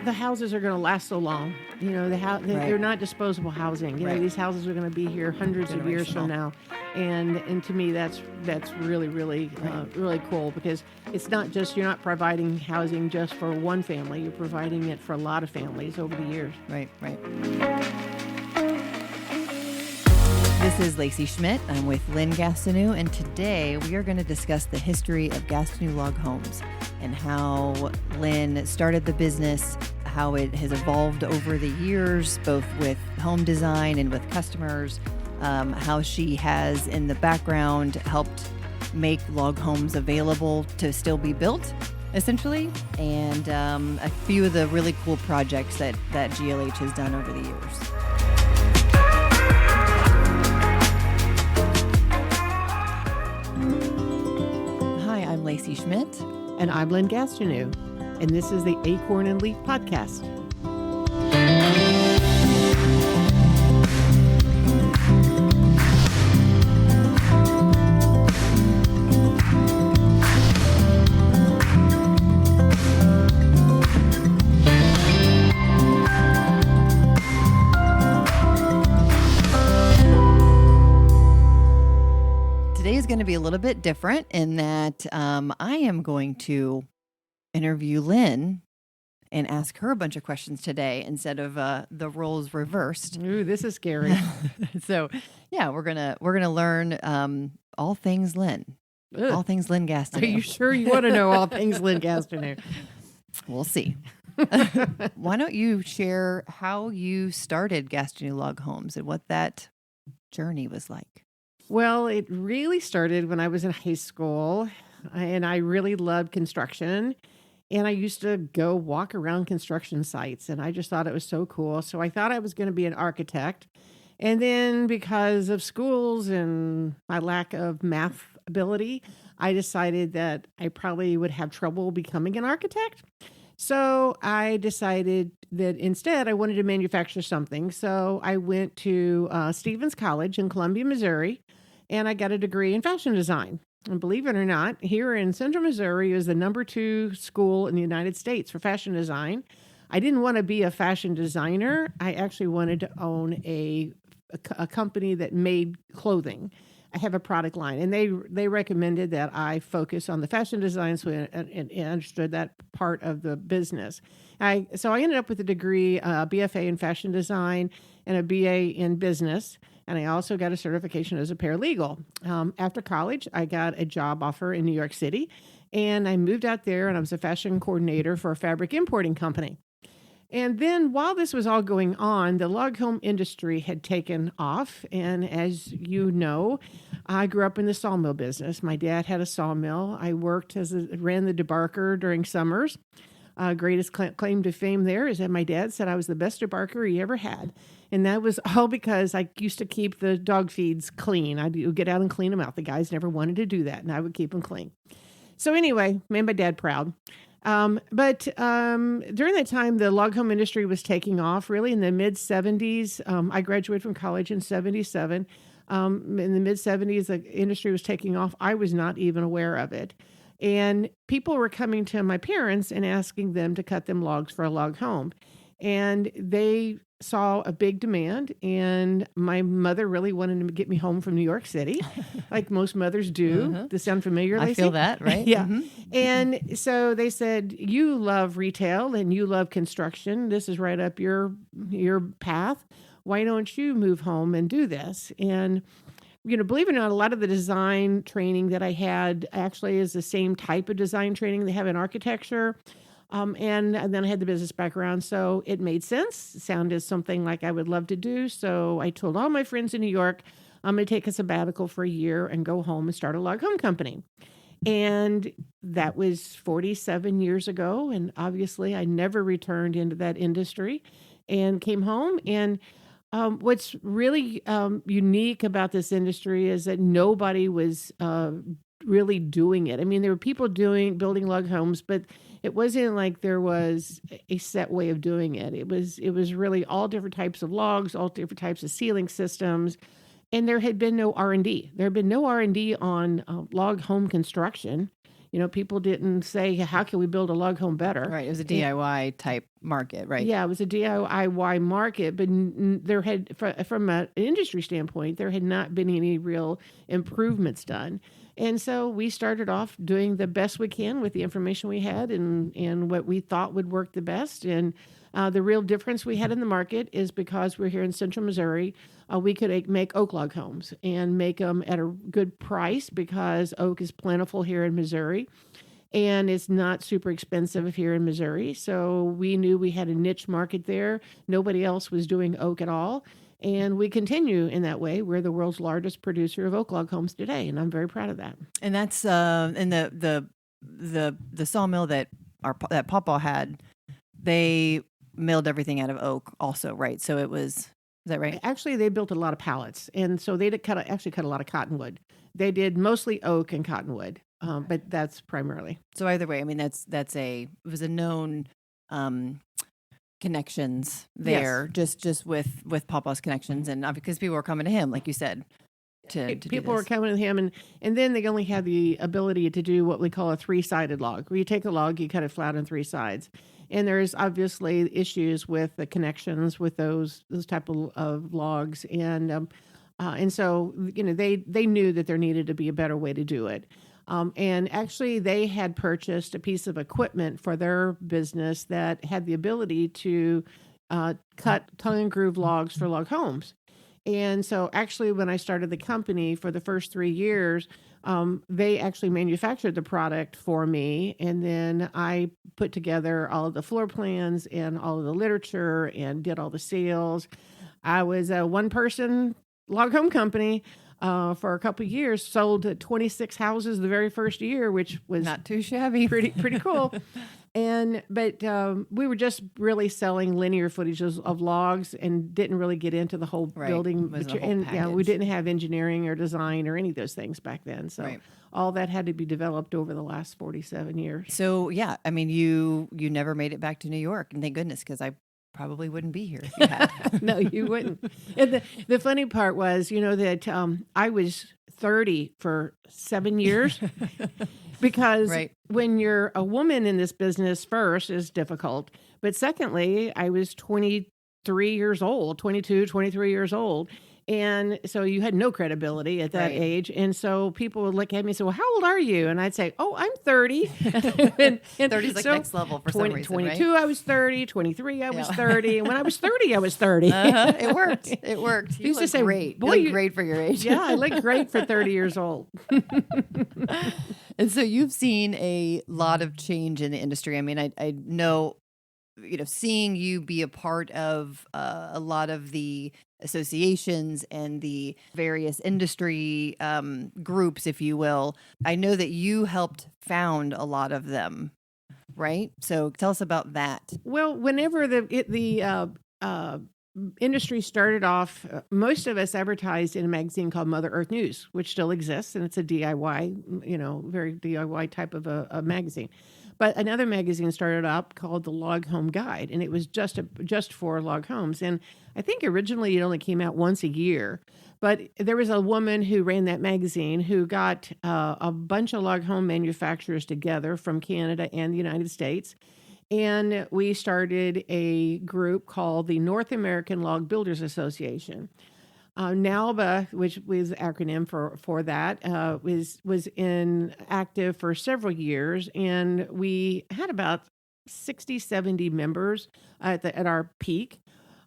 the houses are going to last so long. You know, they're not disposable housing. You know, these houses are going to be here hundreds of years from now. And to me, that's really, really, really cool, because it's not just, you're not providing housing just for one family. You're providing it for a lot of families over the years. Right. This is Lacey Schmidt. I'm with Lynn Gastineau, and today we are going to discuss the history of Gastineau Log Homes and how Lynn started the business, how it has evolved over the years, both with home design and with customers, how she has in the background helped make log homes available to still be built, essentially, and a few of the really cool projects that GLH has done over the years. Hi, I'm Lacey Schmidt. And I'm Lynn Gastineau. And this is the Acorn Leaf podcast. Today is going to be a little bit different in that I am going to interview Lynn and ask her a bunch of questions today instead of the roles reversed. Ooh, this is scary. So, yeah, we're gonna learn all things Lynn, all things Lynn Gastineau. Are you sure you want to know all things Lynn Gastineau? We'll see. Why don't you share how you started Gastineau Log Homes and what that journey was like? Well, it really started when I was in high school, and I really loved construction. And I used to go walk around construction sites, and I just thought it was so cool. So I thought I was going to be an architect. And then because of schools and my lack of math ability, I decided that I probably would have trouble becoming an architect. So I decided that instead I wanted to manufacture something. So I went to Stevens College in Columbia, Missouri, and I got a degree in fashion design. And believe it or not, here in Central Missouri is the number 2 school in the United States for fashion design. I didn't want to be a fashion designer. I actually wanted to own a company that made clothing. I have a product line, and they recommended that I focus on the fashion design, so and understood that part of the business. So I ended up with a degree, a BFA in fashion design and a BA in business. And I also got a certification as a paralegal. After college, I got a job offer in New York City, and I moved out there, and I was a fashion coordinator for a fabric importing company. And then while this was all going on, the log home industry had taken off. And as you know, I grew up in the sawmill business. My dad had a sawmill. I ran the debarker during summers. Greatest claim to fame there is that my dad said I was the best debarker he ever had. And that was all because I used to keep the dog feeds clean. I would get out and clean them out. The guys never wanted to do that, and I would keep them clean. So anyway, made my dad proud. But during that time, the log home industry was taking off, really in the mid-'70s. I graduated from college in 77. In the mid-'70s, the industry was taking off. I was not even aware of it. And people were coming to my parents and asking them to cut them logs for a log home. And they saw a big demand, and my mother really wanted to get me home from New York City, like most mothers do. Does this sound familiar, Lacey? I feel that, right? Yeah. And so they said, you love retail and you love construction. This is right up your path. Why don't you move home and do this? And believe it or not, a lot of the design training that I had actually is the same type of design training they have in architecture. And then I had the business background, so it made sense. It sounded something like I would love to do. So I told all my friends in New York, I'm going to take a sabbatical for a year and go home and start a log home company. And that was 47 years ago. And obviously I never returned into that industry and came home. And what's really unique about this industry is that nobody was really doing it. I mean, there were people building log homes, but it wasn't like there was a set way of doing it. It was really all different types of logs, all different types of ceiling systems, and there had been no R&D. There had been no R&D on log home construction. People didn't say, how can we build a log home better? Right. It was a DIY type market, right? Yeah, it was a DIY market, but there had, from an industry standpoint, there had not been any real improvements done. And so we started off doing the best we can with the information we had and what we thought would work the best. And the real difference we had in the market is because we're here in central Missouri, we could make oak log homes and make them at a good price because oak is plentiful here in Missouri. And it's not super expensive here in Missouri. So we knew we had a niche market there. Nobody else was doing oak at all. And we continue in that way. We're the world's largest producer of oak log homes today. And I'm very proud of that. And that's and the sawmill that Pawpaw had, they milled everything out of oak also, right? So is that right? Actually, they built a lot of pallets. And so they cut a lot of cottonwood. They did mostly oak and cottonwood. But that's primarily. So either way, I mean, it was a known connections there, yes. just with Pawpaw's connections, and because people were coming to him, like you said, to people were coming to him, and then they only had the ability to do what we call a 3-sided log, where you take a log, you cut it flat on 3 sides, and there's obviously issues with the connections with those type of logs, and so they knew that there needed to be a better way to do it. And actually, they had purchased a piece of equipment for their business that had the ability to cut tongue and groove logs for log homes. And so actually, when I started the company for the first 3 years, they actually manufactured the product for me. And then I put together all of the floor plans and all of the literature and did all the sales. I was a one-person log home company. For a couple of years, sold 26 houses the very first year, which was not too shabby, pretty cool. But we were just really selling linear footages of logs and didn't really get into the whole building. We didn't have engineering or design or any of those things back then. So all that had to be developed over the last 47 years. So yeah, I mean, you never made it back to New York, and thank goodness, because I probably wouldn't be here if you had. No, you wouldn't. And the funny part was, that I was 30 for 7 years because when you're a woman in this business, first is difficult. But secondly, I was 23 years old, 22, 23 years old. And so you had no credibility at that age. And so people would look at me and say, well, how old are you? And I'd say, oh, I'm 30. and 30 is like next level for some reason, 22, I was 30. 23, I was 30. And when I was 30, I was 30. It worked. It worked. You look great. Boy, you look great for your age. Yeah, I look great for 30 years old. And so you've seen a lot of change in the industry. I mean, I know, seeing you be a part of a lot of the associations and the various industry groups, if you will. I know that you helped found a lot of them, right? So tell us about that. Well, whenever the industry started off, most of us advertised in a magazine called Mother Earth News, which still exists, and it's a DIY, very DIY type of a magazine. But another magazine started up called the Log Home Guide, and it was just for log homes. And I think originally it only came out once a year. But there was a woman who ran that magazine who got a bunch of log home manufacturers together from Canada and the United States. And we started a group called the North American Log Builders Association. NALBA, which was the acronym for that, was active for several years, and we had about 60, 70 members at our peak.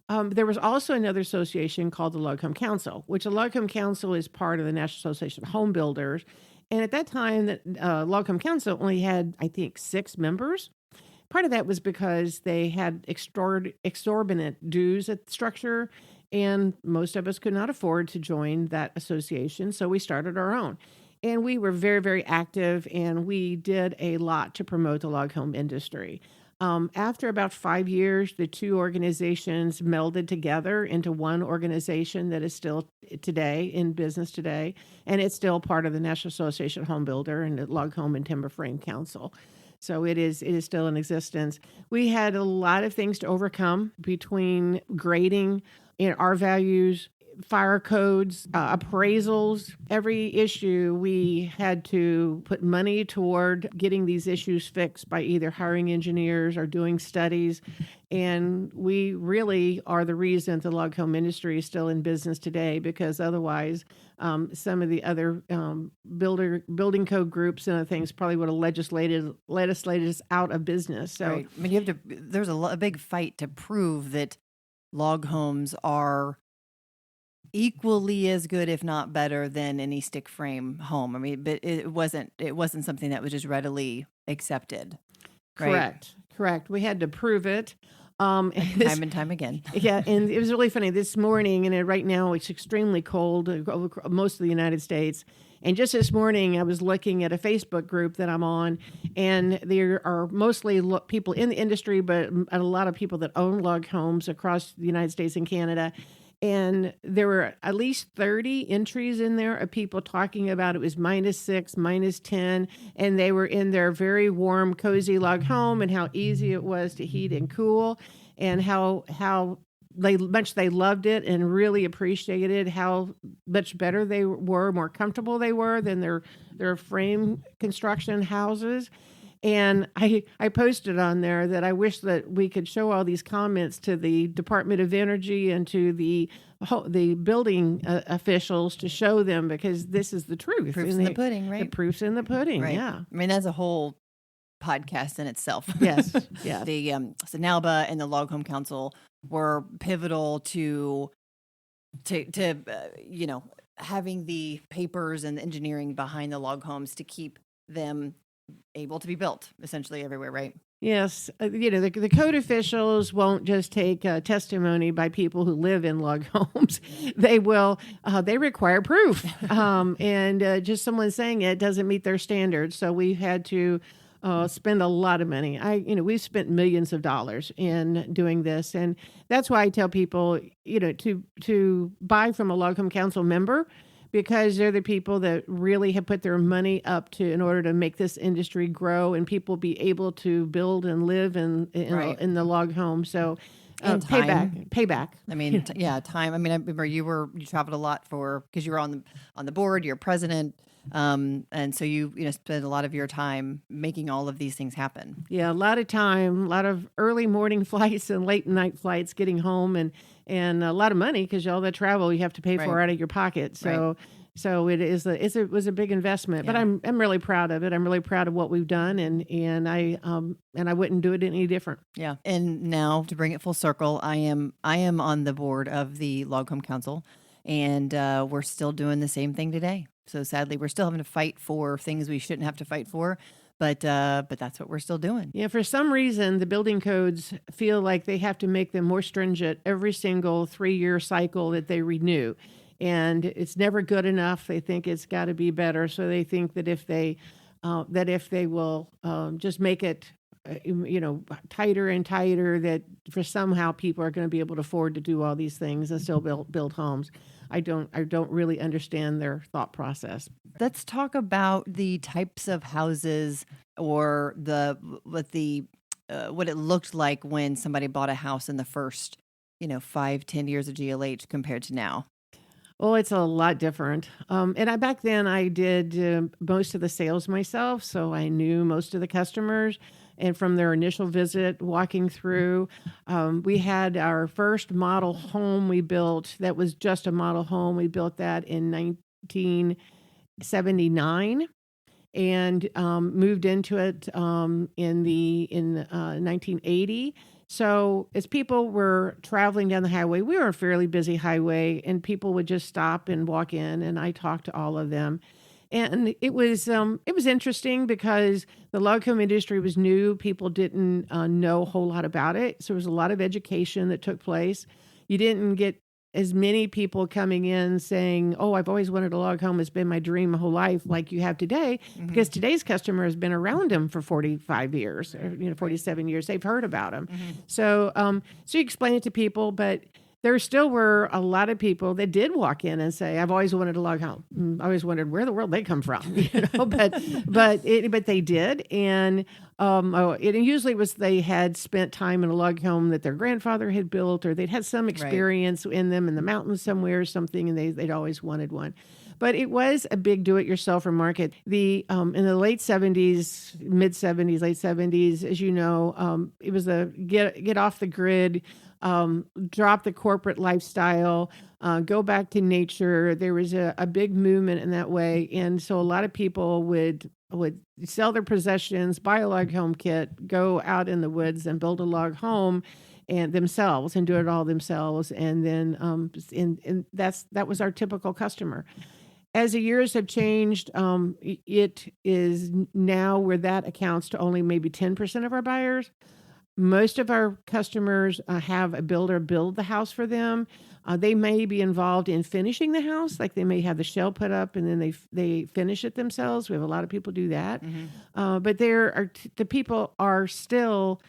There was also another association called the Log Home Council, which the Log Home Council is part of the National Association of Home Builders. And at that time, the Log Home Council only had, I think, 6 members. Part of that was because they had exorbitant dues at the structure, and most of us could not afford to join that association, so we started our own. And we were very, very active, and we did a lot to promote the log home industry. After about 5 years, the two organizations melded together into one organization that is still today in business today, and it's still part of the National Association of Home Builder and the Log Home and Timber Frame Council. So it is still in existence. We had a lot of things to overcome between grading and our values fire codes, appraisals. Every issue we had to put money toward getting these issues fixed by either hiring engineers or doing studies. And we really are the reason the log home industry is still in business today, because otherwise some of the other building code groups and other things probably would have legislated us out of business. So right. I mean, there's a big fight to prove that log homes are equally as good, if not better, than any stick frame home. I mean, but it wasn't something that was just readily accepted. Right? Correct. We had to prove it. Time and time again. Yeah, and it was really funny this morning, and right now it's extremely cold over most of the United States. And just this morning, I was looking at a Facebook group that I'm on, and there are mostly people in the industry, but a lot of people that own log homes across the United States and Canada. And there were at least 30 entries in there of people talking about it was -6, -10, and they were in their very warm, cozy log home and how easy it was to heat and cool, and how much they loved it and really appreciated how much better they were, more comfortable they were than their frame construction houses. And I posted on there that I wish that we could show all these comments to the Department of Energy and to the building officials to show them, because this is the truth. Proof's in the pudding, right? The proof's in the pudding, right. Yeah. I mean, that's a whole podcast in itself. Yes, yeah. The NALBA and the Log Home Council were pivotal to having the papers and the engineering behind the log homes to keep them able to be built essentially everywhere, right? Yes. The code officials won't just take testimony by people who live in log homes. They will, they require proof. And just someone saying it doesn't meet their standards. So we had to spend a lot of money. We've spent millions of dollars in doing this. And that's why I tell people, to buy from a Log Home Council member, because they're the people that really have put their money up in order to make this industry grow and people be able to build and live in the log home. So payback. I mean, time. I mean, I remember you traveled a lot because you were on the board, you're president. And so you spend a lot of your time making all of these things happen. Yeah, a lot of time, a lot of early morning flights and late night flights getting home, and a lot of money, because all that travel you have to pay for out of your pocket. So it was a big investment, but I'm really proud of it. I'm really proud of what we've done, and I wouldn't do it any different. Yeah. And now to bring it full circle, I am on the board of the Log Home Council, and we're still doing the same thing today. So sadly, we're still having to fight for things we shouldn't have to fight for, but that's what we're still doing. Yeah, for some reason, the building codes feel like they have to make them more stringent every single 3-year cycle that they renew. And it's never good enough. They think it's got to be better. So they think that if they will just make it tighter and tighter, that for somehow people are going to be able to afford to do all these things and still build homes. I don't really understand their thought process. Let's talk about the types of houses, or what it looked like when somebody bought a house in the first 5-10 years of GLH compared to now. Well, it's a lot different. And back then I did most of the sales myself, so I knew most of the customers. And from their initial visit, walking through, we had our first model home we built. That was just a model home. We built that in 1979 and moved into it in 1980. So as people were traveling down the highway, we were a fairly busy highway, and people would just stop and walk in, and I talked to all of them. And it was interesting because the log home industry was new. People didn't know a whole lot about it. So there was a lot of education that took place. You didn't get as many people coming in saying, "Oh, I've always wanted a log home. It's been my dream my whole life," like you have today, because today's customer has been around them for 45 years, or 47 years. They've heard about them. So you explain it to people, but there still were a lot of people that did walk in and say, "I've always wanted a log home." I always wondered where the world they come from, but they did, and it usually was they had spent time in a log home that their grandfather had built, or they'd had some experience in them in the mountains somewhere or something, and they'd always wanted one. But it was a big do-it-yourselfer market. In the late 70s, mid-70s, late 70s, as you know, it was a get off the grid, drop the corporate lifestyle, go back to nature. There was a big movement in that way. And so a lot of people would sell their possessions, buy a log home kit, go out in the woods and build a log home and themselves and do it all themselves. And then that was our typical customer. As the years have changed, it is now where that accounts to only maybe 10% of our buyers. Most of our customers have a builder build the house for them. They may be involved in finishing the house, like they may have the shell put up and then they finish it themselves. We have a lot of people do that. But the people are still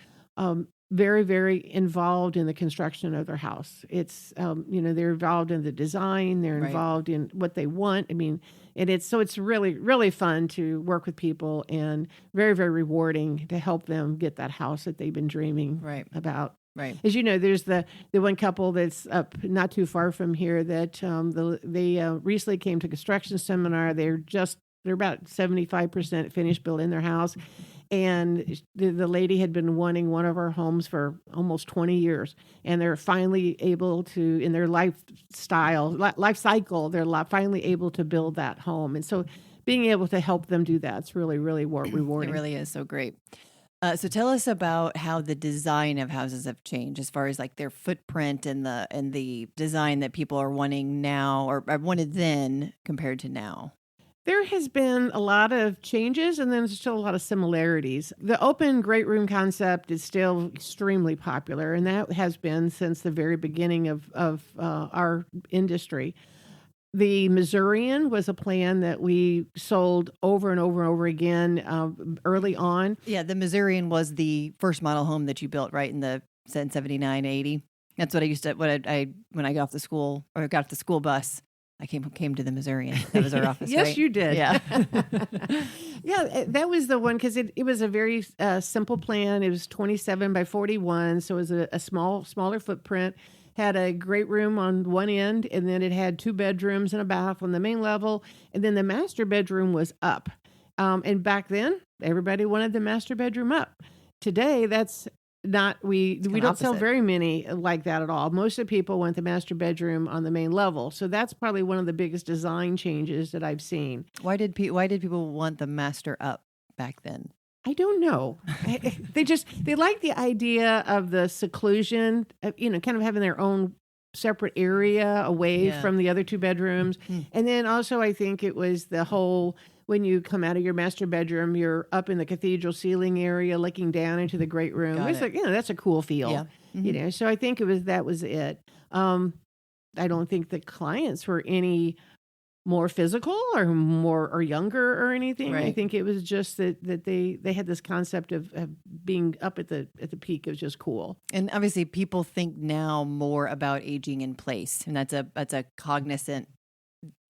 very, very involved in the construction of their house. It's, they're involved in the design, they're involved in what they want. I mean, it's really, really fun to work with people and very, very rewarding to help them get that house that they've been dreaming about. Right. As you know, there's the one couple that's up not too far from here that they recently came to construction seminar. They're about 75% finished built in their house. And the lady had been wanting one of our homes for almost 20 years. And they're finally able to, in their life cycle, they're finally able to build that home. And so being able to help them do that's really, really rewarding. It really is so great. So tell us about how the design of houses have changed as far as like their footprint and the design that people are wanting now or wanted then compared to now. There has been a lot of changes, and then there's still a lot of similarities. The open great room concept is still extremely popular, and that has been since the very beginning of our industry. The Missourian was a plan that we sold over and over and over again early on. Yeah, the Missourian was the first model home that you built, right, in the 79, 80. That's what I used to, when I got off the school bus. I came to the Missourian. That was our office. Yes, right? You did. Yeah. Yeah, that was the one because it was a very simple plan. It was 27 by 41, so it was a smaller footprint. Had a great room on one end, and then it had 2 bedrooms and a bath on the main level, and then the master bedroom was up. And back then, everybody wanted the master bedroom up. Today, that's not we don't sell very many like that at all. Most of the people want the master bedroom on the main level. So that's probably one of the biggest design changes that I've seen. Why did people want the master up back then? I don't know. They like the idea of the seclusion, kind of having their own separate area away from the other 2 bedrooms. And then also I think it was the whole, when you come out of your master bedroom, you're up in the cathedral ceiling area looking down into the great room. It's like, that's a cool feel. Yeah. So I think that was it. I don't think the clients were any more physical or younger or anything. Right. I think it was just that they had this concept of being up at the peak. It was just cool. And obviously people think now more about aging in place. And that's a cognizant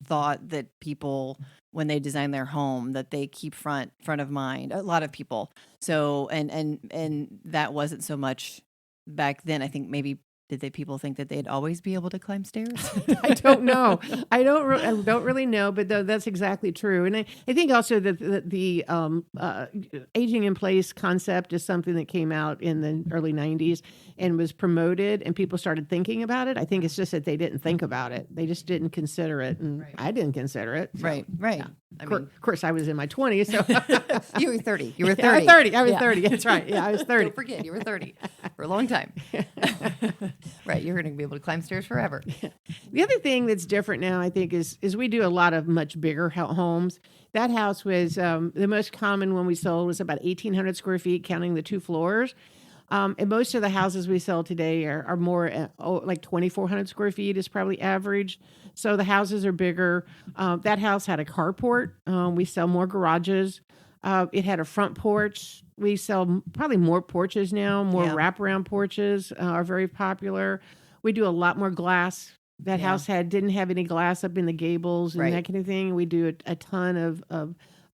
thought that people, when they design their home, that they keep front of mind. A lot of people. So, and that wasn't so much back then. I think maybe did people think that they'd always be able to climb stairs? I don't know. I don't really know, but that's exactly true. And I think also that the aging in place concept is something that came out in the early 90s and was promoted, and people started thinking about it. I think it's just that they didn't think about it. They just didn't consider it, and I didn't consider it. So, right. Yeah. Of course, I was in my 20s. So You were 30. I was 30. That's right. Yeah, I was 30. Don't forget, you were 30 for a long time. Right. You're going to be able to climb stairs forever. The other thing that's different now, I think, is we do a lot of much bigger homes. That house was the most common one we sold was about 1,800 square feet, counting the 2 floors. And most of the houses we sell today are more like 2,400 square feet is probably average. So the houses are bigger. That house had a carport. We sell more garages. It had a front porch. We sell probably more porches now. More wraparound porches are very popular. We do a lot more glass. That Yeah. house didn't have any glass up in the gables and Right. that kind of thing. We do a ton of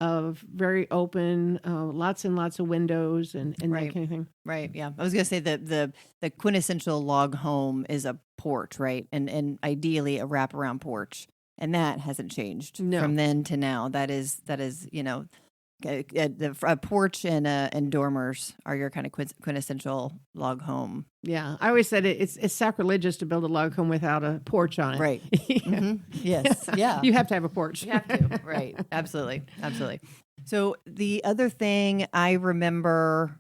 very open, lots and lots of windows and Right. that kind of thing. Right. Yeah. I was gonna say that the quintessential log home is a porch, right? And ideally a wraparound porch. And that hasn't changed No. from then to now. That is, a porch and dormers are your kind of quintessential log home. Yeah, I always said it's sacrilegious to build a log home without a porch on it. Right. Yes. Yeah. You have to have a porch. You have to. Right. Absolutely. Absolutely. So the other thing I remember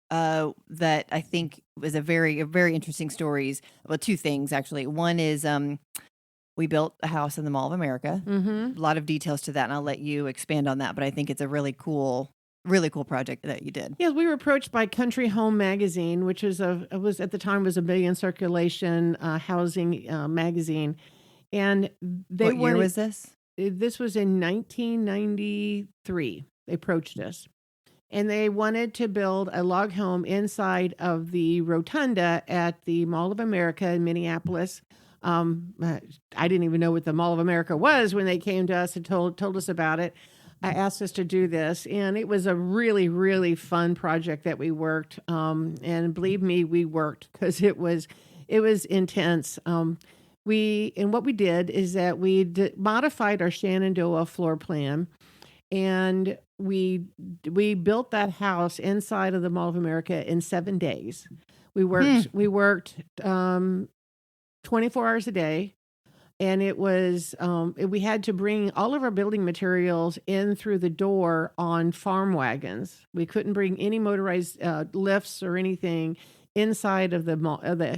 that I think was a very interesting stories. Well, two things actually. One is we built a house in the Mall of America. Mm-hmm. A lot of details to that, and I'll let you expand on that. But I think it's a really cool project that you did. Yeah, we were approached by Country Home magazine, which was at the time was a billion circulation housing magazine, and What year was this? This was in 1993. They approached us, and they wanted to build a log home inside of the rotunda at the Mall of America in Minneapolis. I didn't even know what the Mall of America was when they came to us and told us about it. Asked us to do this, and it was a really, really fun project that we worked. And believe me, we worked because it was intense. What we did is that we modified our Shenandoah floor plan, and we built that house inside of the Mall of America in 7 days. We worked 24 hours a day. And it was, we had to bring all of our building materials in through the door on farm wagons. We couldn't bring any motorized lifts or anything inside of the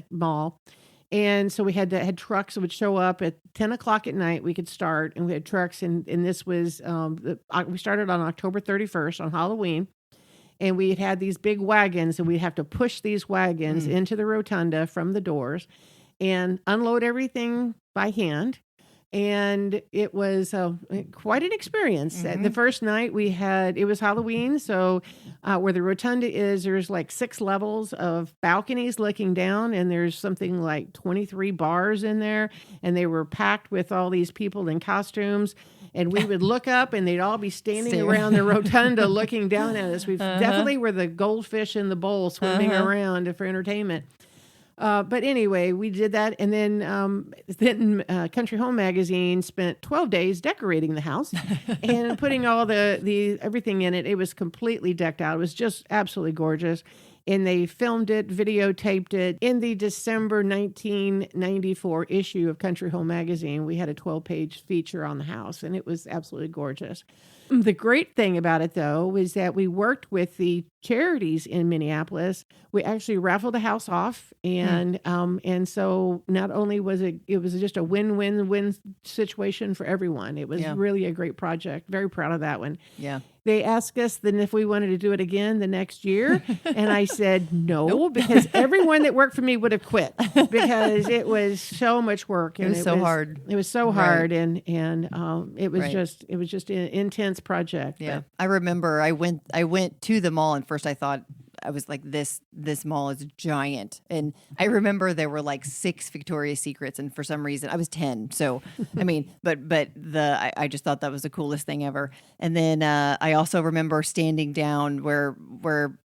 mall. And so we had trucks that would show up at 10 o'clock at night. We could start, and we had trucks. And this was, we started on October 31st on Halloween. And we had these big wagons, and we'd have to push these wagons into the rotunda from the doors and unload everything by hand. And it was quite an experience. Mm-hmm. The first night it was Halloween. So where the rotunda is, there's like 6 levels of balconies looking down, and there's something like 23 bars in there. And they were packed with all these people in costumes. And we would look up, and they'd all be standing around the rotunda looking down at us. We definitely were the goldfish in the bowl swimming around for entertainment. But anyway, we did that, and then Country Home magazine spent 12 days decorating the house and putting all the everything in it. It was completely decked out. It was just absolutely gorgeous. And they filmed it, videotaped it. In the December 1994 issue of Country Home magazine, we had a 12-page feature on the house, and it was absolutely gorgeous. The great thing about it, though, was that we worked with the charities in Minneapolis. We actually raffled the house off, and so not only was it was just a win-win-win situation for everyone. It was really a great project. Very proud of that one. Yeah. They asked us then if we wanted to do it again the next year, and I said no, because everyone that worked for me would have quit because it was so much work. And it was so hard. It was so hard, and it was just an intense project. Yeah, but. I remember I went to the mall, and first I thought, I was like, this mall is giant. And I remember there were like 6 Victoria's Secrets, and for some reason I was 10. So, I mean, I just thought that was the coolest thing ever. And then I also remember standing down where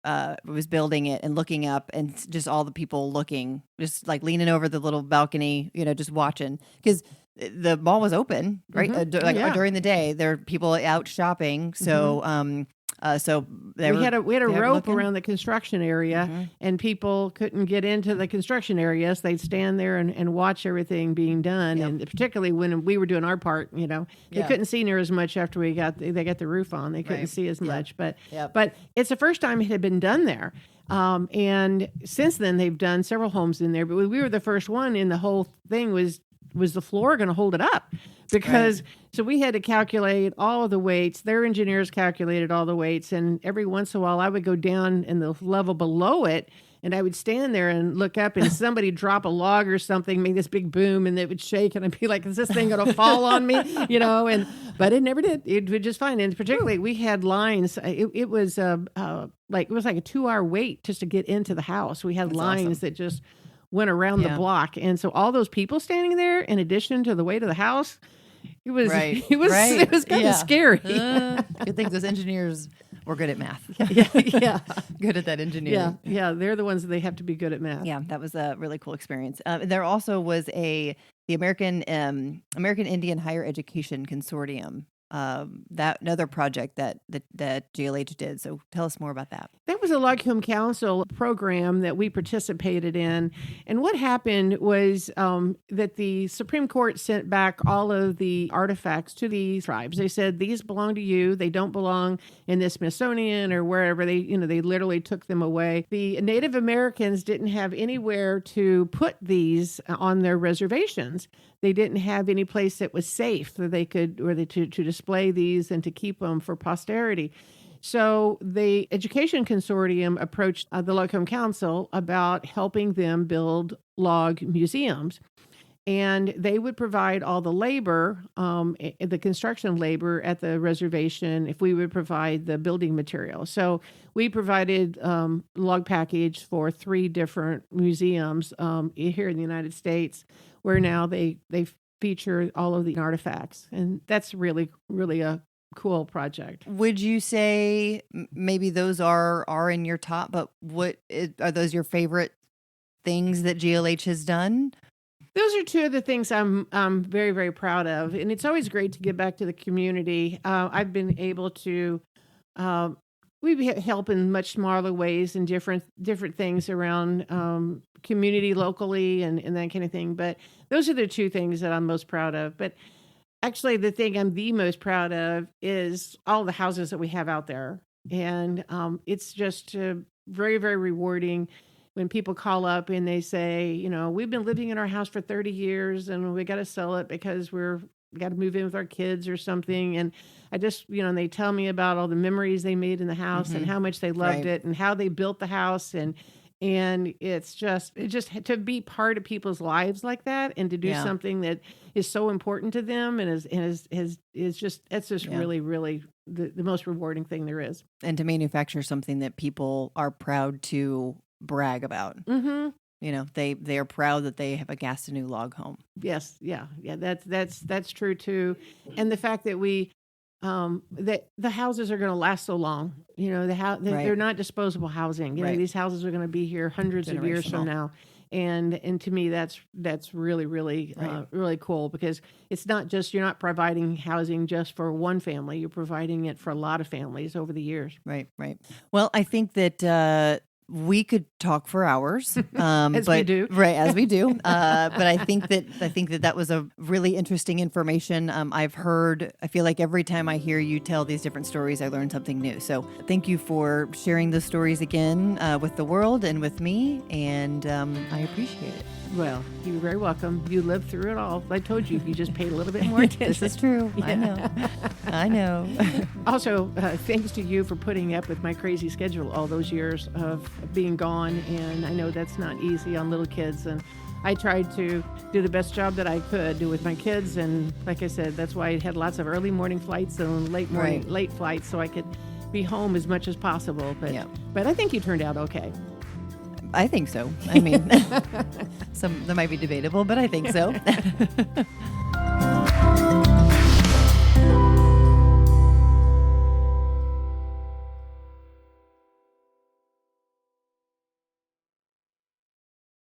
I was building it and looking up, and just all the people looking, just like leaning over the little balcony, just watching, because the mall was open, right? Mm-hmm. During the day, there are people out shopping. So, so we had a rope around the construction area, Mm-hmm. and people couldn't get into the construction areas. They'd stand there and watch everything being done. Yep. And particularly when we were doing our part, they couldn't see near as much after they got the roof on. They couldn't see as much, but it's the first time it had been done there. And since then they've done several homes in there, but we were the first one, and the whole thing was the floor going to hold it up? Because so we had to calculate all of the weights. Their engineers calculated all the weights, and every once in a while I would go down in the level below it, and I would stand there and look up, and somebody drop a log or something, make this big boom, and it would shake, and I'd be like, is this thing going to fall on me? But it never did. It was just fine. And particularly we had lines. It was like a 2-hour wait just to get into the house. We had lines that just went around the block. And so all those people standing there, in addition to the weight of the house, it was kind of scary. Good thing those engineers were good at math. Yeah. Good at that engineering. Yeah. They're the ones that they have to be good at math. Yeah, that was a really cool experience. There also was the American Indian Higher Education Consortium. That another project that GLH did. So tell us more about that. That was a Log Home Council program that we participated in. And what happened was that the Supreme Court sent back all of the artifacts to the tribes. They said, these belong to you. They don't belong in the Smithsonian or wherever. They literally took them away. The Native Americans didn't have anywhere to put these on their reservations. They didn't have any place that was safe that they could, to display these and to keep them for posterity. So the Education Consortium approached the Log Home Council about helping them build log museums. And they would provide all the labor, the construction labor at the reservation, if we would provide the building material. So we provided log package for 3 different museums here in the United States, where now they feature all of the artifacts. And that's really, really a cool project. Would you say maybe those are in your top, but are those your favorite things that GLH has done? Those are 2 of the things I'm very, very proud of. And it's always great to give back to the community. I've been able to we help in much smaller ways in different things around community locally and that kind of thing. But those are the 2 things that I'm most proud of. But actually, the thing I'm the most proud of is all the houses that we have out there. And it's just very, very rewarding when people call up and they say, we've been living in our house for 30 years and we got to sell it because we got to move in with our kids or something. And I just, they tell me about all the memories they made in the house and how much they loved it and how they built the house. And it's just to be part of people's lives like that and to do something that is so important to them and is just really, really the most rewarding thing there is. And to manufacture something that people are proud to brag about. Mm-hmm. They are proud that they have a Gastineau Log Home. Yes, yeah. That's true too. And the fact that that the houses are going to last so long. They're not disposable housing. These houses are going to be here hundreds of years from now. And to me, that's really, really, really cool, because it's not just, you're not providing housing just for one family. You're providing it for a lot of families over the years. Right. Well, I think that we could talk for hours, we do, right? As we do, but I think that was a really interesting information. I feel like every time I hear you tell these different stories, I learn something new. So thank you for sharing those stories again with the world and with me, and I appreciate it. Well, you're very welcome. You lived through it all. I told you, you just paid a little bit more attention. This is true. Yeah. I know. Also, thanks to you for putting up with my crazy schedule all those years of being gone. And I know that's not easy on little kids. And I tried to do the best job that I could do with my kids. And like I said, that's why I had lots of early morning flights and late flights, so I could be home as much as possible. But I think you turned out okay. I think so. I mean, that might be debatable, but I think so.